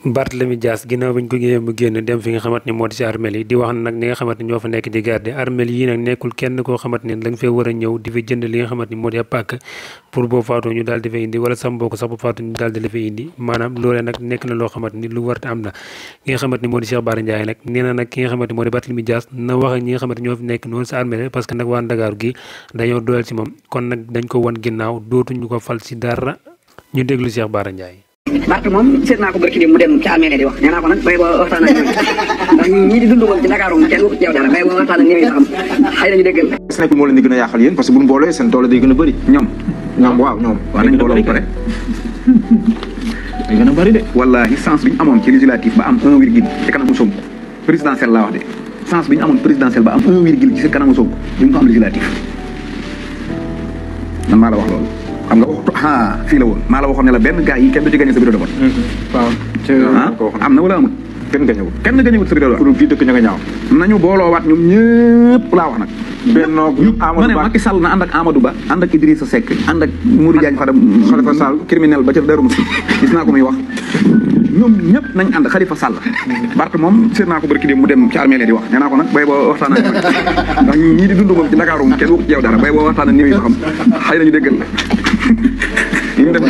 Barthélémy Dias ginnaaw bañ ko gisee mu génn dem fi nga xamante ni moo di ci armel yi di wax nag ñi nga xamante ni ñoo fa nekk di garder armel yi nag nekkul kenn koo xamante ni da nga fee war a ñëw di fi jënd li nga xamante ni moo di ab pàkk pour boo faatoo ñu daal di fa indi wala sa mbokk sax bu faatoo ñu daal di la fa indi maanaam loolee nag nekk na loo xamante ni lu warta am la ki nga xamante ni moo di Cheikh Bara Ndiaye nag nee na nag ki nga xamante ni moo di Barthélémy Dias na wax ak ñi nga xamante ni ñoo fi nekk noonu sa armel parce que nag waa Ndakaaru gi dañoo dooleel ci moom kon nag dañ ko wan ginnaaw dootuñu ko fal ci dara ñu déglu Cheikh Bara Ndiaye. Barth moom seet naa ko barki dem mu dem ci armée di wax nee naa ko nag bay boo waxtaan ak ndax ñii di dund moom ci Dakar moom kenn waxu ci yow dara bay boo waxtaan ak ñi nga xam xëy nañu déggal nekk moo leen di gën a yàqal yéen parce que bu ñu boolee seen doole day gën a bëri ñoom waaw nañ booloo ba pare day gën a bëri de wallaahi sens bi ñu amoon ci législatif ba am 1 virgule ci kanamu Sonko présidentiel laa wax de sens bi ñu amoon présidentiel ba am 1 virgule ci kanamu Sonko duñ ko am législatif man maa la wax loolu xam nga waxtu fii la woon maa la waxoon ne la benn gars yi kenn du ci gagné sa bureau de vote. waaw am na wala amul. kenn gañewut sa bureau de vote. pour fii dëkk ña nga ñaaw. nañu booloowaat ñoom ñëpp laa wax nag. bennoo Amadou Ba ma ne Macky Sall na ànd ak Amadou Ba ànd ak Idrissa Seck ànd ak Modou Diagne Fada Khalifa Sall criminel ba ca Darou Moussi gis naa ko muy wax ñoom ñëpp nañ ànd Khalifa Sall. Barth moom seet naa ko barki dem mu dem ci armée di wax nee naa ko nag bay boo waxtaan ak ndax ñii di dund moom ci Dakar moom kenn waxu ci yow dara bay boo waxtaan ak ñëw yi ba xam xëy nañu déggal la li mu def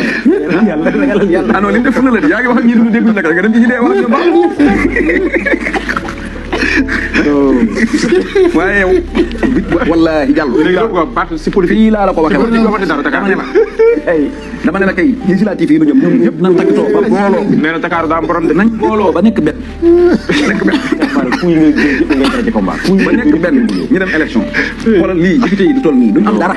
yàlla non li mu def fu na la di yaa ngi wax ak ñi dund dégguñu la nga dem ci ñi dee wax ñoom baax waaye yow wallaahi jàll si politique fii laa la ko waxee dama ne la kay législatif yi nu ñoom ñëpp nañ taggatoo ba booloo nee na Dakar daa am borom de nañ booloo ba nekk benn ba nekk benn ñu dem élection xoolal lii député yi du toll nii duñ am dara